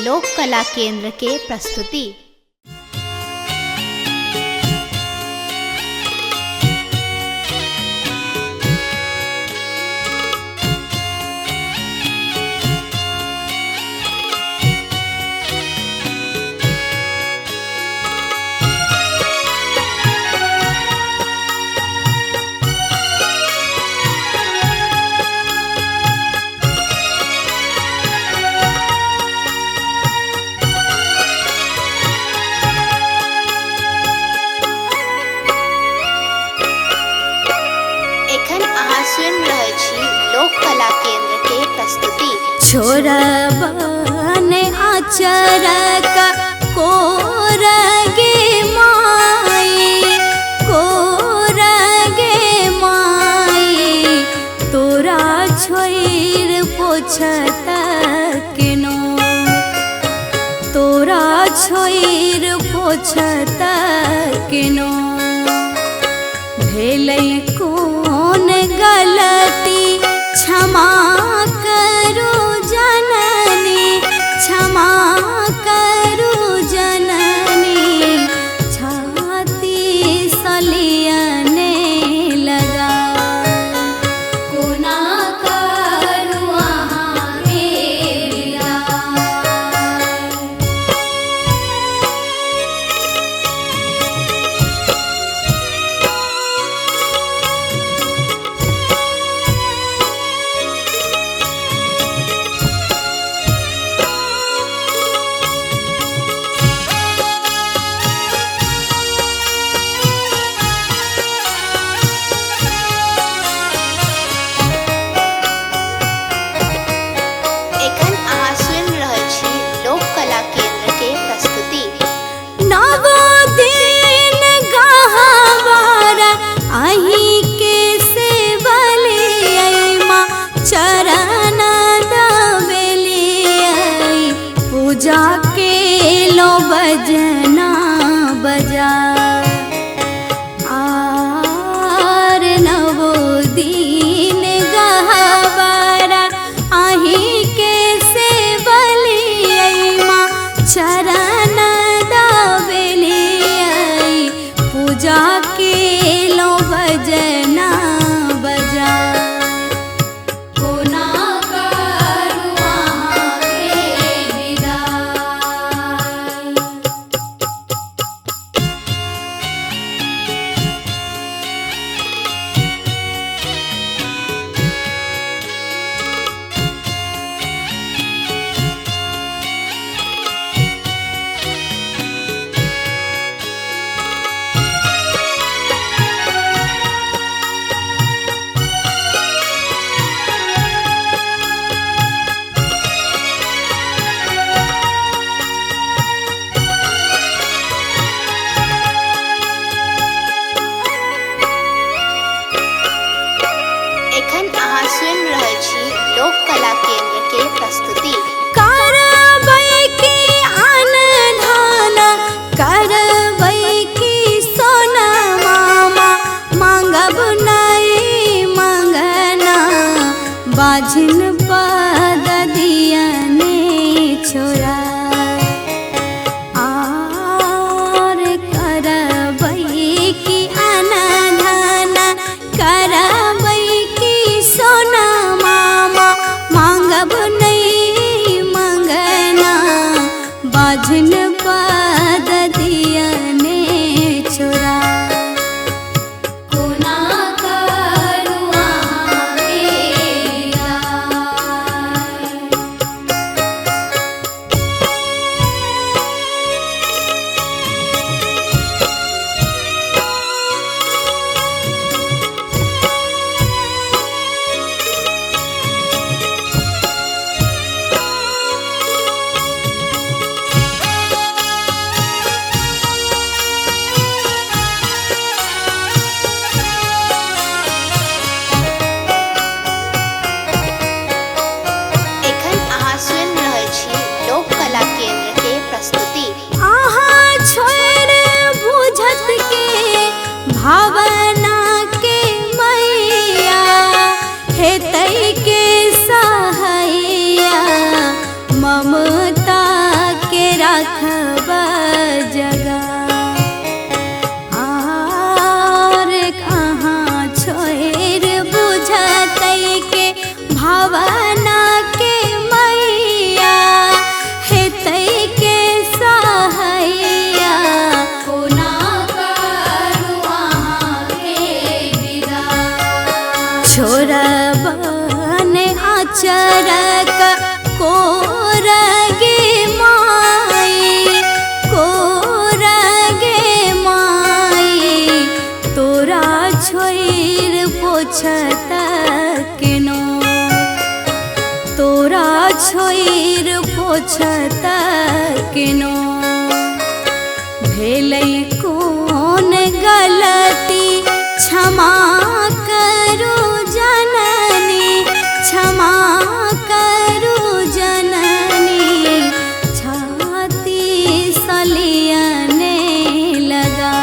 लोक कला केंद्र के प्रस्तुति। लोक कला केंद्र के प्रस्तुति। छोरबन आचर का कोरगे माई, कोरगे माई, तोरा छोइर पोछत केनो, तोरा छोइर पोछत केनो। भेलै कौन गलती क्षमा करो जननी, क्षमा करो जननी, छाती सलियने लगा। कोना करू अहाँ के छोइर पोछत केनो भेलै कोन गलती क्षमा करू जननी क्षमा करू जननी छाती सलियने लगा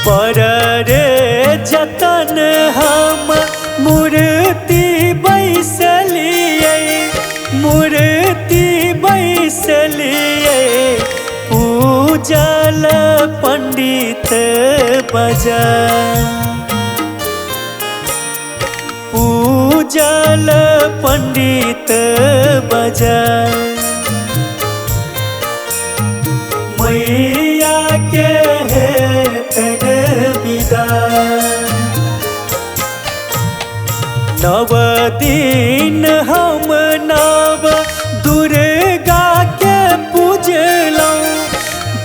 पर रे जतन हम मूर्ति बैसलिए मूर्ति बैसलिए पूजल पंडित बजा पूजल पंडित बजा मैया के नव दिन हम नव दुर्गा के पूजलौं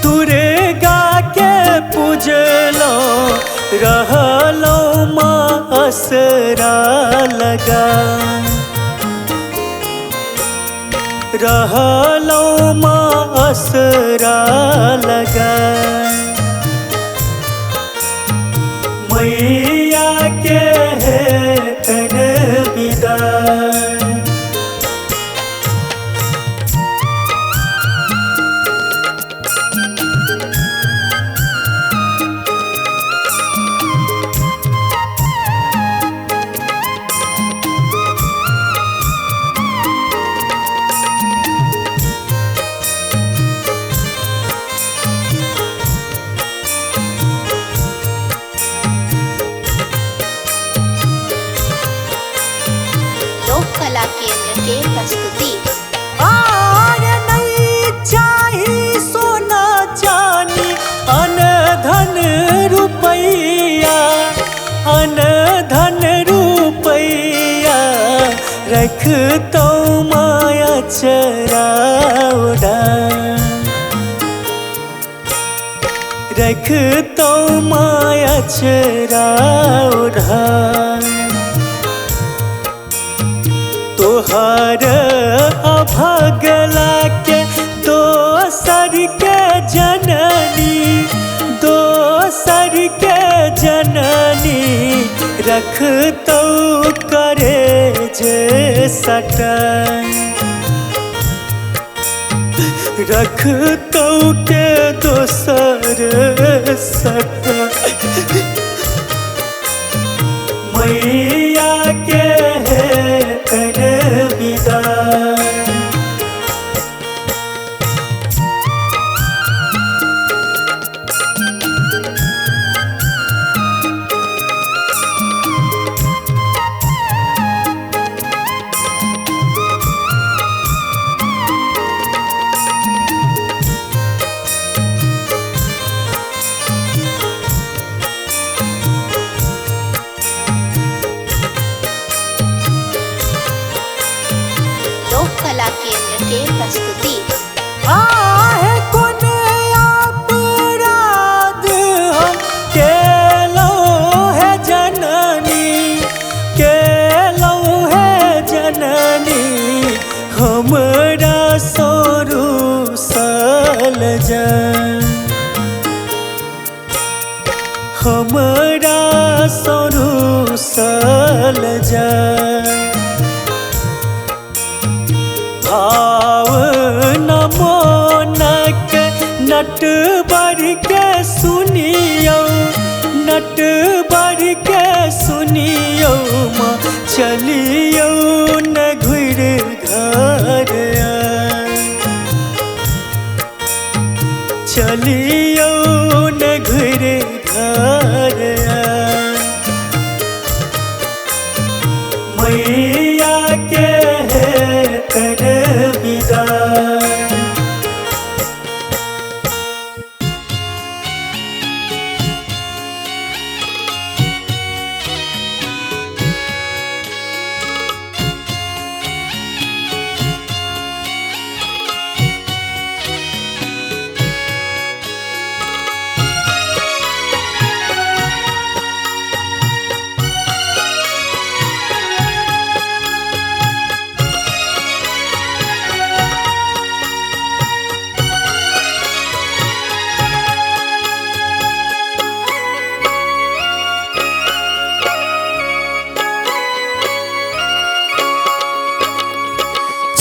दुर्गा के पूजलौं रहलौं माँ असरा लगा रहलौं माँ असरा लगा मैया के तन विदा कला केंद्र के प्रस्तुति। नहीं चाहिए सोना चांदी अन धन रुपैया अन धन रुपैया रख तो माया चराउडा रख तो माया चराउडा तोहर अभगला के दोसर के जननी दोसर के जननी रख तो करे जे सटन रख तो के दोसर सटन मैया के कर विदा कला केंद्र के प्रस्तुति। आहे कोन अपराध हम केलौ है जननी केलौ है जननी हमरा सोरू सल जन हमरा सोरू सल जन भाव नमोनक नट बर के सुनियो नट बर के सुनियो माँ चलियो न घुर घर चलियो न घुर घर मैया के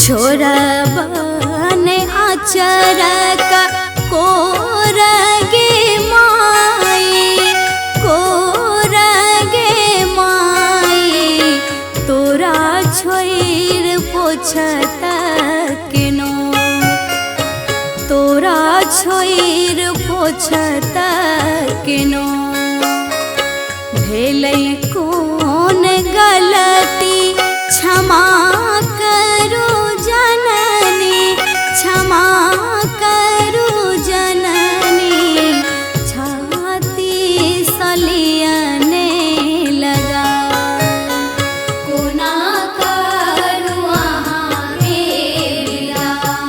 छोरबन आचरक कोरगे माई, कोरगे माई, तोरा छोइर पोछत केनो, तोरा छोइर पोछत केनो। भेलै कोन गलती क्षमा करू जननी, क्षमा करू जननी, छाती सलियने लगा। कोना करू अहाँ के विदाई।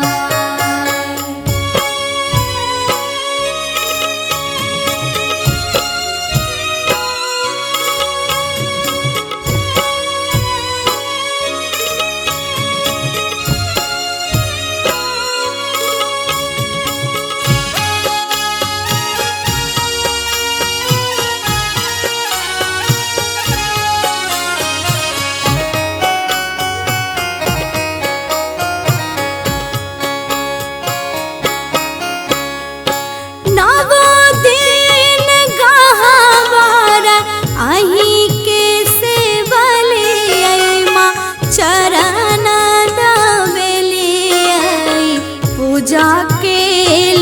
जाके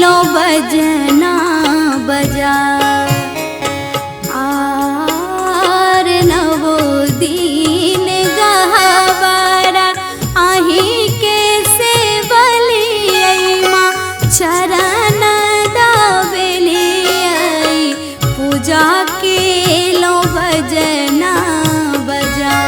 लो बजना बजा आर नवो दिन गहवारा आही के से बलिया चरण दबेलिया पूजा के लो बजना बजा।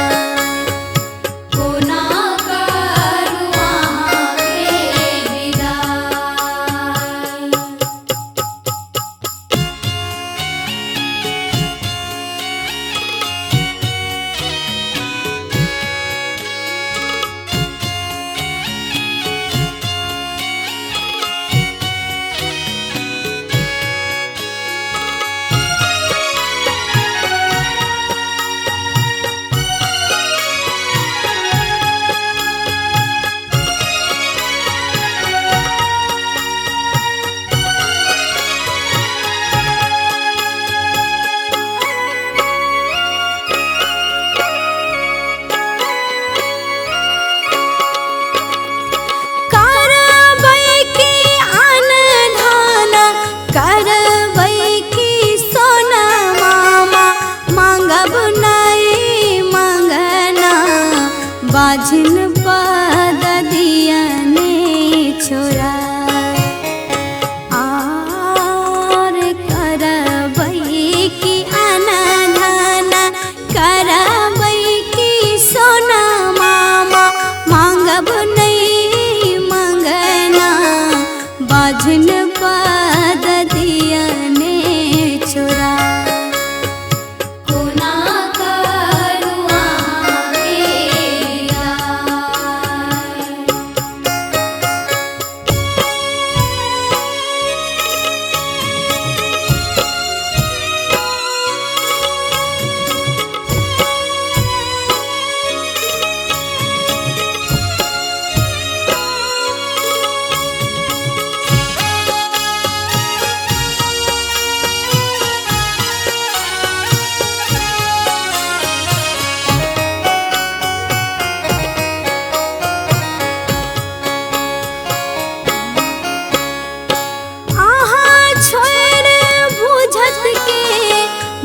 बाझिन पद दियने छोरा आर करबै की अनधन करबै की सोना मामा मांगब नहीं मंगना बाझिन पद दियने छोरा।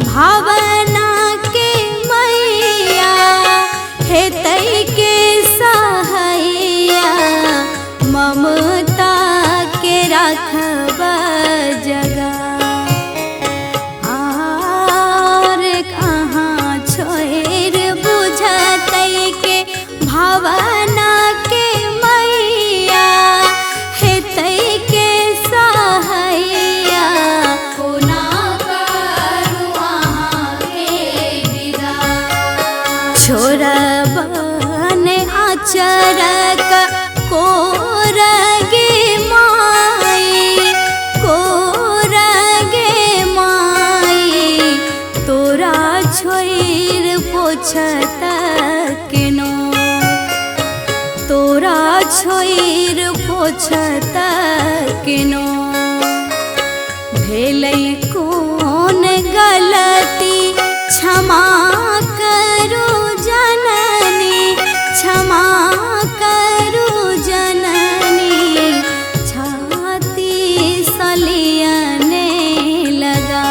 भावना के मैया हेतै के सहैया ममता के रखब जगा आर कहाँ छोड़ बुझतै के भावना के मैया हेतै के सहैया। छोरबन आचरक कोरगे माई, कोरगे माई, तोरा छोइर पोछत केनो, तोरा छोइर पोछत किनो भेलै कोन गलती क्षमा करू जननी क्षमा करू जननी छाती सलियने लगा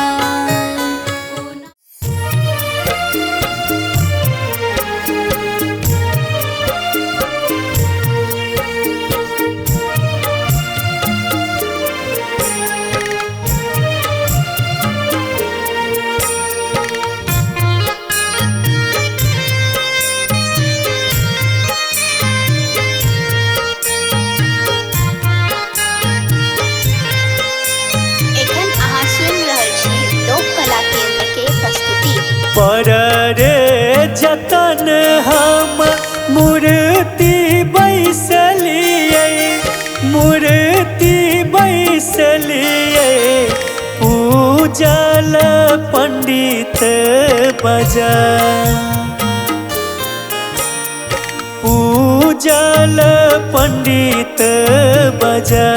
एखन अहाँ सुनि रहल छी लोक कला केंद्र के प्रस्तुति। पर रे जतन हम मूर्ति बैसलिए मूर्ति बैसलिए पूजल पंडित बजा पूजल पंडित बजा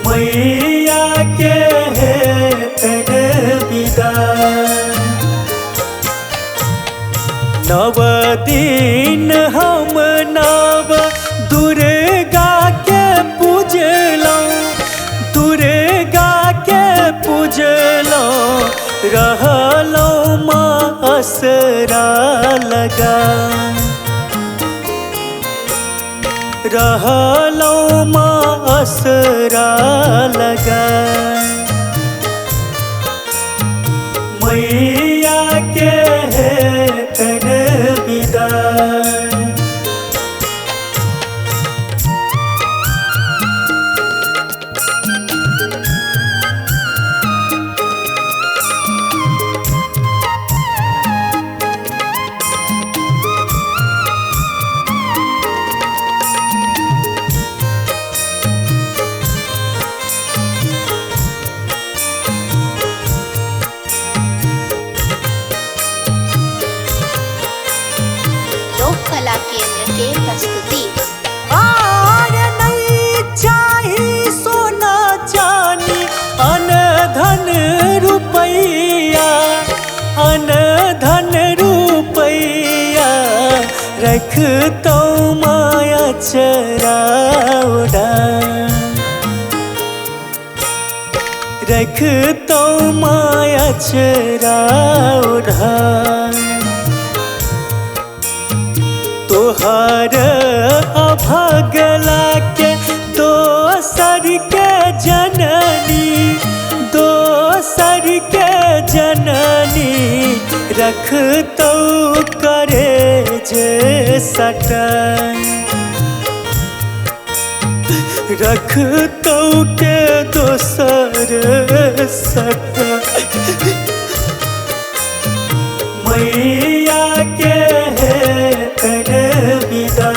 मैया के हेतन विदा नव दिन हम नव दुर्गा के पूजलौं दुर्गा के पूजलौं रहलौं माँ असरा लगा रहलौं माँ असरा लगा मैया के हेतन विदा लोक कला केंद्र के प्रस्तुति। आर नहीं चाही सोना चानी अन धन रुपैया अन धन रुपैया रख तो माया चराउडा रख तो माया चराउडा तोहर अभगला के दोसर के जननी दोसर के जननी रख तो करे जे सटन रख तो के दोसर सटन मैया के हेतन विदा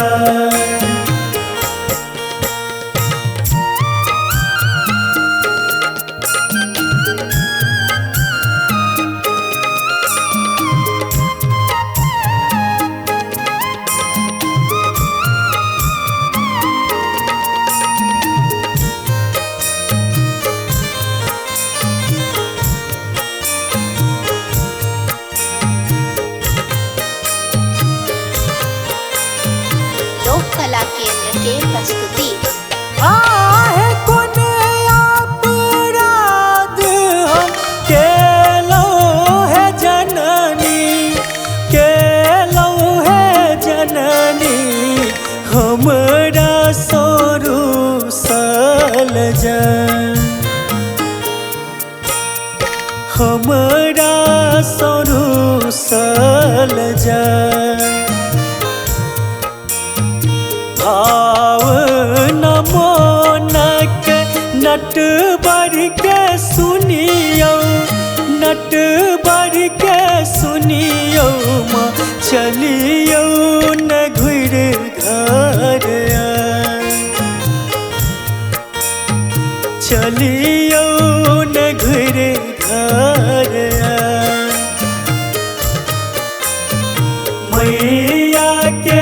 लोक कला केंद्र के प्रस्तुति। आहे कोन अपराध हम केलौं है जननी केलौं है जननी हमरा सोरू सल जन हमरा सोरू सल जन भाव नमोनक नट बढ़ के सुनियो नट बढ़ के सुनियो माँ चलियो न घुर घर चलियो न घुर घर मैया के